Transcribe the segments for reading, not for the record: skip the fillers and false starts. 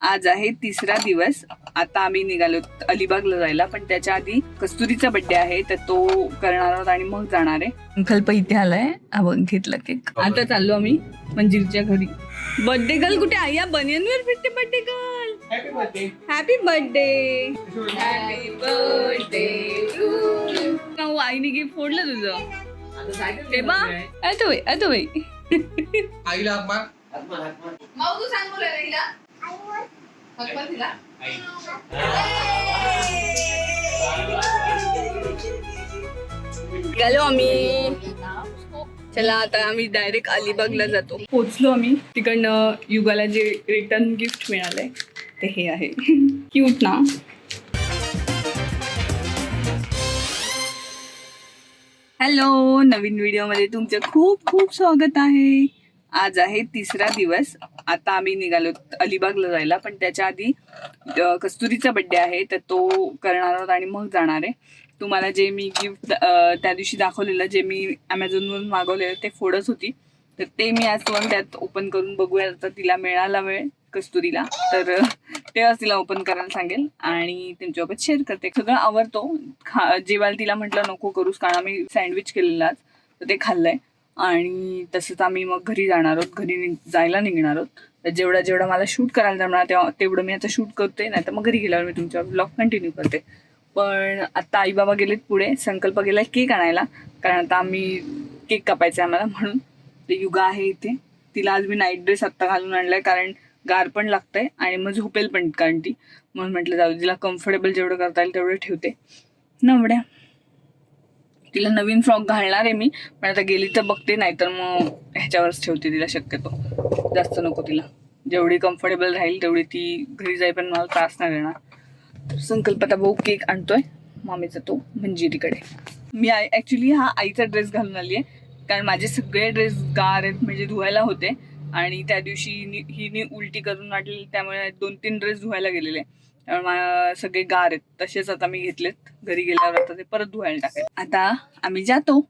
आज आहे तिसरा दिवस. आता आम्ही निघालो अलिबागला जायला, पण त्याच्या आधी कस्तुरीचा बर्थडे आहे तर तो करणार आहोत आणि मग जाणार आहे. संकल्प इथे आलाय, आपण घेतला केक. आता चाललो आम्ही मंजिरीच्या घरी. बर्थडे गर्ल कुठे आहे? या बनियनवर भेटते birthday girl. Happy birthday, happy birthday, happy birthday to. आईने गिफ्ट फोडलं तुझं ते बा. अतो बाई आईला माऊ तू सांग बोलायला हिला. गेलो आम्ही. चला आता आम्ही डायरेक्ट अलिबागला जातो. पोचलो आम्ही. तिकडनं युगाला जे रिटर्न गिफ्ट मिळालंय ते हे आहे. क्यूट ना. हॅलो, नवीन व्हिडिओमध्ये तुमचं खूप खूप स्वागत आहे. आज आहे तिसरा दिवस. आता आम्ही निघालो अलिबागला जायला, पण त्याच्या आधी कस्तुरीचा बर्थडे आहे तर तो करणार आहोत आणि मग जाणार आहे. तुम्हाला जे मी गिफ्ट त्या दिवशी दाखवलेलं, जे मी ॲमेझॉनवरून मागवलेलं ते फोडच होती, तर ते मी आज तुम्हाला त्यात ओपन करून बघूया. तर तिला मिळाला वेळ कस्तुरीला, तर तेव्हाच तिला ओपन करायला सांगेल आणि त्यांच्यासोबत शेअर करते. सगळं आवडतो जेवायला तिला म्हटलं नको करूस, कारण आम्ही सँडविच केलेलं आज, तर ते खाल्लंय. आणि तसंच आम्ही मग घरी जाणार आहोत, घरी जायला निघणार आहोत. तर जेवढा मला शूट करायला जमणार तेवढं मी आता शूट करते, नाही तर मग घरी गेल्यावर मी तुमच्या ब्लॉग कंटिन्यू करते. पण आता आई बाबा गेलेत पुढे. संकल्प गेलाय केक आणायला, कारण आता आम्ही केक कापायचा आहे आम्हाला, म्हणून. ते युगा आहे इथे. तिला आज मी नाईट ड्रेस आत्ता घालून आणलाय, कारण गार पण लागतंय आणि मग झोपेल पण, कारण ती. म्हणून म्हटलं जाऊ, तिला कम्फर्टेबल जेवढं करता येईल तेवढं ठेवते. नवड्या तिला नवीन फ्रॉक घालणार आहे मी, पण आता गेली तर बघते, नाहीतर मग ह्याच्यावरच ठेवते तिला. शक्यतो जास्त नको तिला. जेवढी कम्फर्टेबल राहील तेवढी ती घरी जाईपर्यंत मला त्रास नाही देणार. संकल्प आता भाऊ केक आणतोय मामीचा, तो मंजिरीकडे. मी ॲक्च्युली हा आईचा ड्रेस घालून आली आहे, कारण माझे सगळे ड्रेस गार आहेत, म्हणजे धुवायला होते. आणि त्या दिवशी हिने उलटी करून वाटली, त्यामुळे 2-3 ड्रेस धुवायला गेलेले, त्यामुळे सगळे गार आहेत. तसेच आता मी घेतलेत. घरी गेल्यावर आता ते परत धुवायला टाकेल. आता आम्ही जातो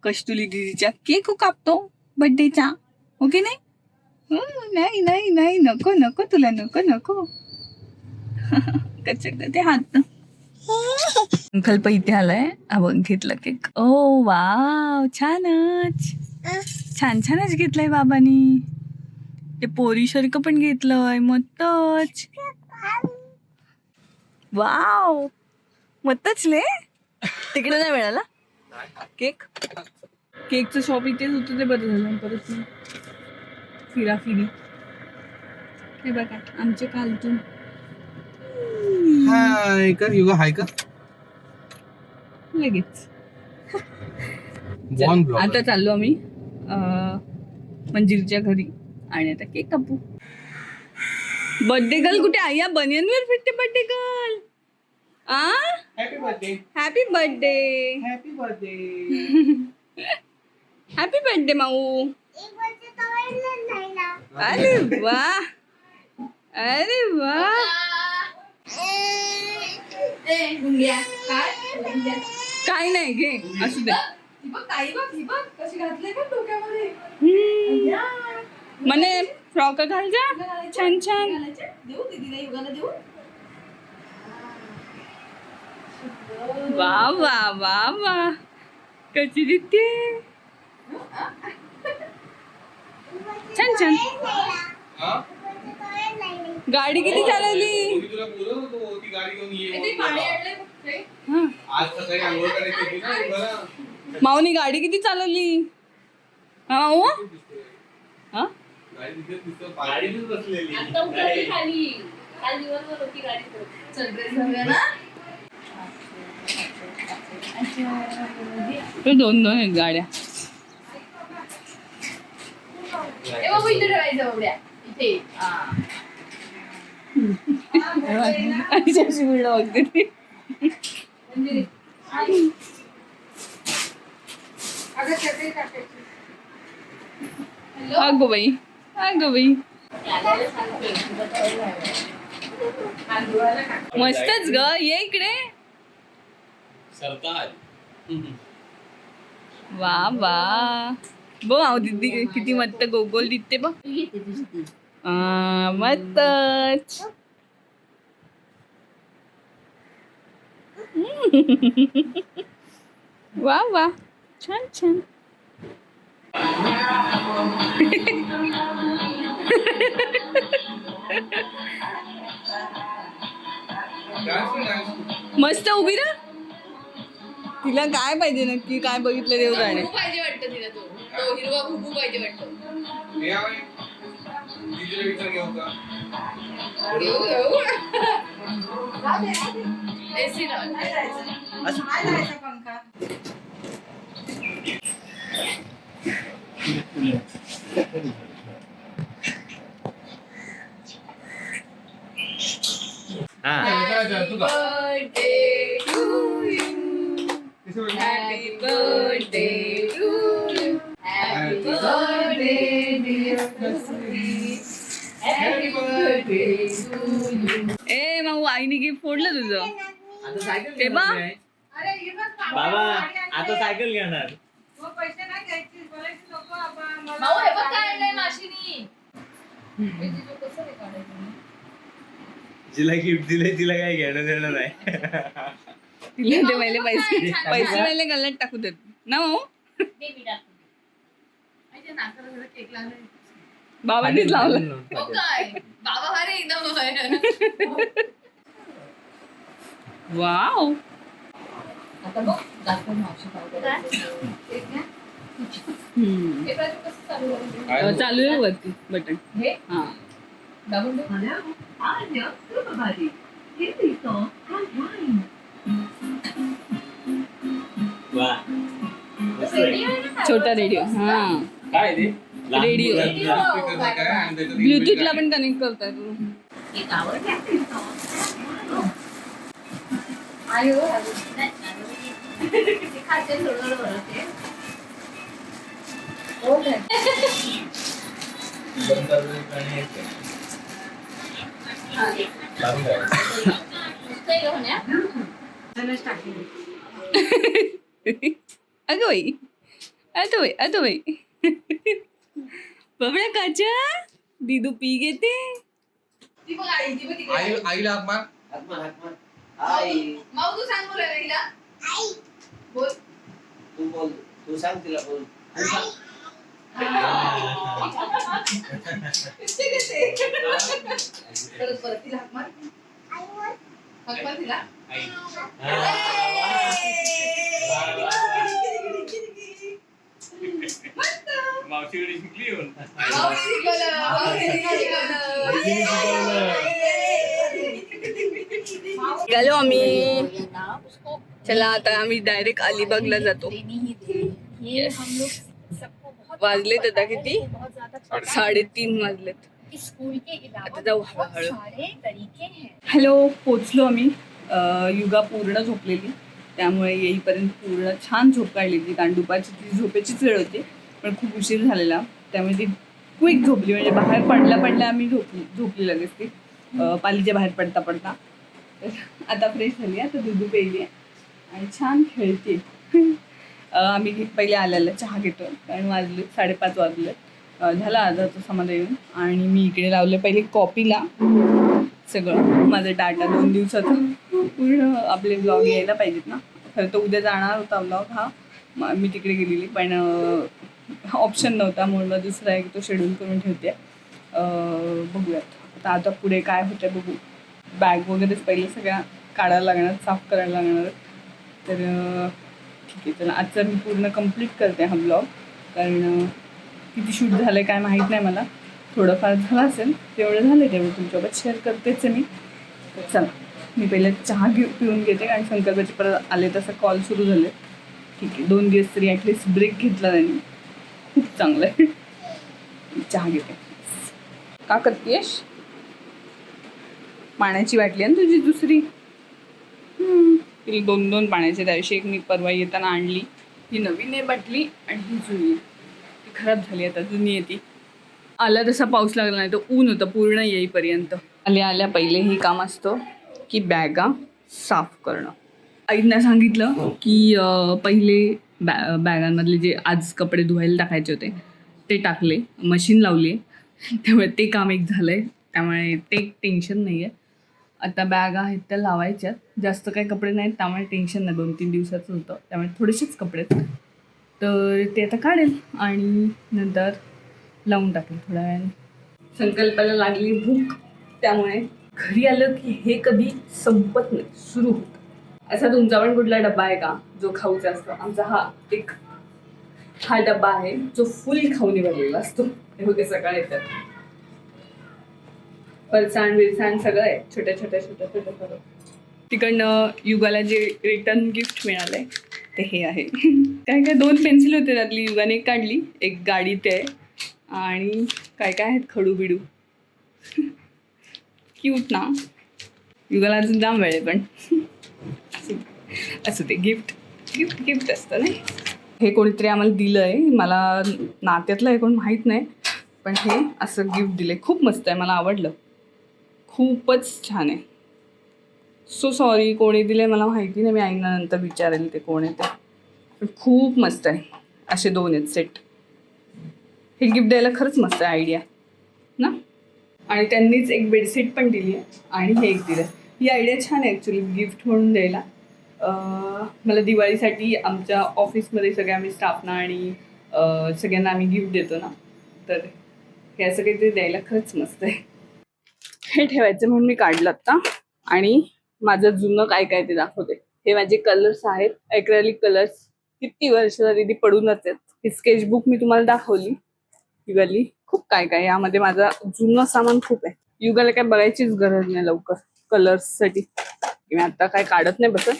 कस्तुरी दीदीच्या केक कापतो बर्थडेचा. ओके नाही? नाही नाही नाही, नको नको तुला, नको नको. कच्चे ते हात. संकल्प इथे आलाय, आपण घेतला केक. ओ वाव, छानच. छानच घेतलंय बाबांनी. ते पोरीसारखं पण घेतलंय, मस्तच. वाव, मतच ले. तिकडे नाही मिळाला केक. केकचं शॉप इथेच होतं, ते बरं झालं. परत फिरी हे बघा आमचे कालतून. हाय कर युगा, हाय कर लगेच. आता चाललो आम्ही मंजिरीच्या घरी आणि आता केक कापू. बर्थडे गर्ल कुठे आहे? या बनियनवर भेटते birthday girl. Happy birthday, happy birthday, happy birthday. Happy birthday Mau. अरे वा, अरे वा. काय नाही, घे असू दे. म्हणे फ्रॉक घाल जा, छान छान. वा वा वा वा, कशी दिसते, छान छान. गाडी किती चालवली? माऊनी गाडी किती चालवली? माऊ दोन आहेत गाड्या. अगो बाई, अगो बाई, मस्तच ग. ये इकडे. वा वा, बघ दीदी किती मस्त गोल दिसते बघ. मस्तच. वा वा, छान छान. मस्त उभी ना. तिला काय पाहिजे नक्की, काय बघितलं देव जाणे. पाहिजे वाटतं तिला तो हिरवा भुबू पाहिजे वाटतं. घेऊ AC Happy birthday to you. Happy birthday, dear Kasuri. Happy birthday to you. ए माऊ, आईने गिफ्ट फोडलं तुझं. आता सायकल ते बा. बाबा आता सायकल घेणार. भाऊ हे बघ काय आणलंय माशीनी. कसं रे काढायचं. जिला गिफ्ट दिले तिला काही घेणं देणं नाही. तिला ते पहिले पैसे पहिले गल्ल्यात टाकू देत ना माऊ. दे मी टाकून. माहिती नाकाला थोडं केक लागलाय. बाबांनीच लावलं. हो काय बाबा अरे एकदम वाव. आता बघ दाखव मावशी पावडर. हे प्राजू कसं चालू आहे. चालू आहे वरती बटन. हे हा. दाबून दे. वा. छोटा रेडिओ. हा. काय ते? रेडिओ. रेडिओ. ब्लूटूथला पण कनेक्ट करताय तू. एक आवडते. आयो ते खाते थोडं भरते. हो काय. नुसतं घेऊन या. अगं बाई, अगं बाई, अगं बाई. बबड्या काच्या दिदू पी घेते. ती बघ आई ती बघ तिकडे. आईला हाक मार. माऊ तू सांग बोलायला हिला. आई बोल. तू सांग तिला बोल. परत तिला हाक मार. हाक मार तिला. मावशीकडे शिकली येऊन. गेलो आम्ही. चला आता आम्ही डायरेक्ट अलिबागला जातो. वाजलेत आता किती, 3:30 वाजलेत. आता जाऊ हळूहळू. हॅलो, पोचलो आम्ही. युगा पूर्ण झोपलेली, त्यामुळे येईपर्यंत पूर्ण छान झोप काढलेली. कारण दुपारची ती झोपेचीच वेळ होती, पण खूप उशीर झालेला, त्यामुळे ती क्विक झोपली. म्हणजे बाहेर पडल्या आम्ही झोपली लगेच ती पालीच्या बाहेर पडता. तर आता फ्रेश झाली, आता दूध प्यायली आणि छान खेळते. आम्ही पहिले आल्याला चहा घेतो, कारण वाजले 5:30 वाजले. झाला अर्धा तास आम्हाला येऊन. आणि मी इकडे लावलं पहिले कॉपीला सगळं माझं डाटा 2 दिवसाचं. पूर्ण आपले ब्लॉग यायला पाहिजेत ना. खरं तर उद्या जाणार होता ब्लॉग हा, मी तिकडे गेलेली, पण ऑप्शन नव्हता म्हणून मग दुसरा एक तो शेड्यूल करून ठेवते. बघूयात आता पुढे काय होतं बघू. बॅग वगैरेच पहिले सगळ्या काढायला लागणार, साफ करायला लागणार. तर ठीक आहे, चला आजचा मी पूर्ण कंप्लीट करते हा ब्लॉग. कारण किती शूट झालं आहे काय माहीत नाही मला. थोडंफार झालं असेल, तेवढं झालं, तेवढं तुमच्यासोबत शेअर करतेच आहे मी. तर चला मी पहिले चहा पिऊन घेते, कारण संकल्पाचे परत आले तसं कॉल सुरू झाले. ठीक आहे, 2 दिवस तरी ॲटलिस्ट ब्रेक घेतला त्यांनी, खूप चांगलं आहे. चहा घेते. का करतेस? पाण्याची बाटली आहे ना तुझी दुसरी. तिला 2 पाण्याचे, त्याविषयी एक मी परवा येताना आणली. ही नवीन आहे बाटली आणि ही जुनी आहे. ती खराब झाली, आता जुनी आहे ती. आला तसा पाऊस लागला नाही, तर ऊन होतं पूर्ण येईपर्यंत. आल्या पहिले हे काम असतं की बॅगा साफ करणं. आईंना सांगितलं की पहिले बॅगांमधले जे आज कपडे धुवायला टाकायचे होते ते टाकले, मशीन लावली. त्यामुळे ते काम एक झालंय, त्यामुळे ते टेन्शन नाही आहे. आता बॅग आहेत त्या लावायच्यात, जास्त काही कपडे नाहीत त्यामुळे टेन्शन नाही. 2-3 दिवसाचं होतं त्यामुळे थोडेसेच कपडे आहेत, तर ते आता काढेल आणि नंतर लावून टाकेल थोड्या वेळाने. संकल्पाला लागली भूक, त्यामुळे घरी आलं की हे कधी संपत नाही, सुरू होतं. असा तुमचा पण कुठला डब्बा आहे का जो खाऊचा असतो? आमचा हा डब्बा आहे जो फुल खाऊनी भरलेला असतो. हे बघा सकाळी येतात फरसाण बिरसाण सगळं आहे, छोट्या छोट्या सगळं. तिकडनं युगाला जे रिटर्न गिफ्ट मिळालंय ते हे आहे. काय 2 पेन्सिल होते त्यातली युगाने एक काढली, एक गाडीत आहे आणि काय आहेत खडू बिडू. क्यूट ना. युगाला अजून जाम वेळ आहे पण असं ते गिफ्ट असतं नाही. हे कोणीतरी आम्हाला दिलं आहे, मला नात्यातलं आहे कोण माहीत नाही, पण हे असं गिफ्ट दिलं आहे. खूप मस्त आहे, मला आवडलं, खूपच छान आहे. सो सॉरी कोणी दिले मला माहिती नाही, मी आईना नंतर विचारेल ते कोण आहे ते, पण खूप मस्त आहे. असे 2 आहेत सेट. हे गिफ्ट द्यायला खरंच मस्त आहे आयडिया ना. आणि त्यांनीच एक बेडशीट पण दिली आहे आणि हे एक दिलं. ही आयडिया छान आहे ॲक्च्युली गिफ्ट म्हणून द्यायला. मला दिवाळीसाठी आमच्या ऑफिसमध्ये सगळ्या आम्ही स्टाफना आणि सगळ्यांना आम्ही गिफ्ट देतो ना, तर हे असं काहीतरी द्यायला खरंच मस्त आहे. हे ठेवायचं म्हणून मी काढलं आत्ता आणि माझं जुनं काय काय ते दाखवते. हे माझे कलर्स आहेत, ॲक्रेलिक कलर्स. किती वर्ष झाली ती पडूनच आहेत. ही स्केचबुक मी तुम्हाला दाखवली युगाली. खूप काय काय यामध्ये माझं जुनं सामान खूप आहे. युगाला काय बघायचीच गरज नाही लवकर कलर्ससाठी. मी आता काय काढत नाही बसत,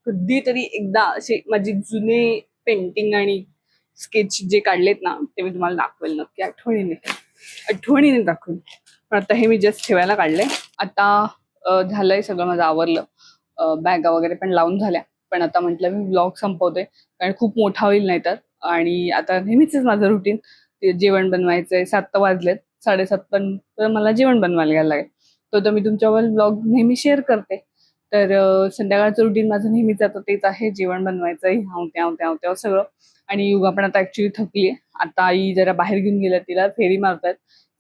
कधीतरी एकदा असे माझे जुने पेंटिंग आणि स्केच जे काढलेत ना ते मी तुम्हाला दाखवेल नक्की, आठवणीने दाखवेल. पण आता हे मी जस्ट ठेवायला काढलंय. आता झालंय सगळं माझं आवरलं, बॅगा वगैरे पण लावून झाल्या. पण आता म्हटलं मी ब्लॉग संपवते कारण खूप मोठा होईल नाही तर. आणि आता नेहमीच माझं रुटीन जेवण बनवायचंय. 7 वाजलेत, 7:30 पण तर मला जेवण बनवायला घ्यायला लागेल. तर मी तुमच्यावर ब्लॉग नेहमी शेअर करते. तर संध्याकाळचं रुटीन माझं नेहमीच आता तेच आहे, जेवण बनवायचं आहे, ह्याव सगळं. आणि युगा पण आता ऍक्च्युली थकली आहे. आता आई जरा बाहेर घेऊन गेल्या, तिला फेरी मारतात.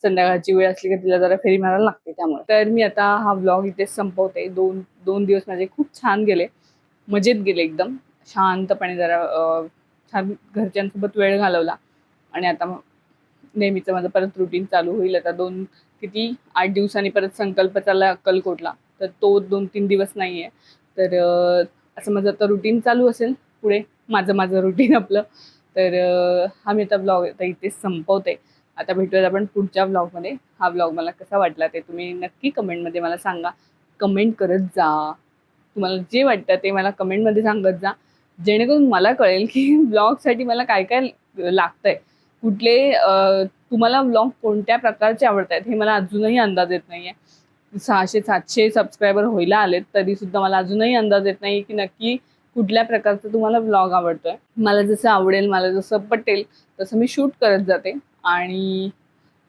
संध्याकाळची वेळ असली की तिला जरा फेरी मारायला लागते त्यामुळे. तर मी आता हा ब्लॉग इथेच संपवते. 2 दिवस माझे खूप छान गेले, मजेत गेले, एकदम शांतपणे जरा छान घरच्यांसोबत वेळ घालवला. आणि आता नेहमीचं माझं परत रुटीन चालू होईल. आता 8 दिवसांनी परत संकल्प चालला अक्कलकोटला, तर तो 2-3 दिवस नाही आहे. तर असं माझं आता रुटीन चालू असेल पुढे, माझं रुटीन आपलं. तर हा मी आता ब्लॉग आता इथेच संपवते. आता भेटूयात आपण पुढच्या ब्लॉगमध्ये. हा ब्लॉग मला कसा वाटला ते तुम्ही नक्की कमेंटमध्ये मला सांगा. कमेंट करत जा, तुम्हाला जे वाटतं ते मला कमेंटमध्ये सांगत जा, जेणेकरून मला कळेल की ब्लॉगसाठी मला काय काय लागतंय, कुठले तुम्हाला ब्लॉग कोणत्या प्रकारचे आवडत आहेत हे मला अजूनही अंदाज येत नाही आहे. 600-700 सबस्क्रायबर व्हायला आलेत तरी सुद्धा मला अजूनही अंदाज येत नाही की नक्की कुठल्या प्रकारचा तुम्हाला ब्लॉग आवडतोय. मला जसं आवडेल, मला जसं पटेल तसं मी शूट करत जाते आणि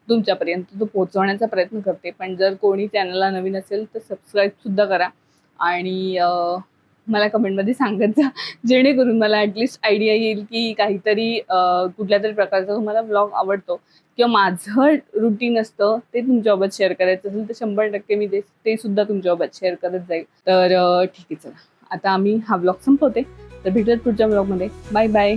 तुमच्यापर्यंत तो पोहोचवण्याचा प्रयत्न करते. पण जर कोणी चॅनलला नवीन असेल तर सबस्क्राईबसुद्धा करा आणि मला कमेंटमध्ये सांगत जा, जेणेकरून मला ॲटलिस्ट आयडिया येईल की काहीतरी कुठल्या तरी प्रकारचा तुम्हाला ब्लॉग आवडतो किंवा माझं रुटीन असतं ते तुमच्यासोबत शेअर करायचं असेल तर 100% मी ते सुद्धा तुमच्यासोबत शेअर करत जाईल. तर ठीक आहे, चला आता आम्ही हा ब्लॉग संपवते. तर भेटूयात पुढच्या ब्लॉगमध्ये. Bye bye.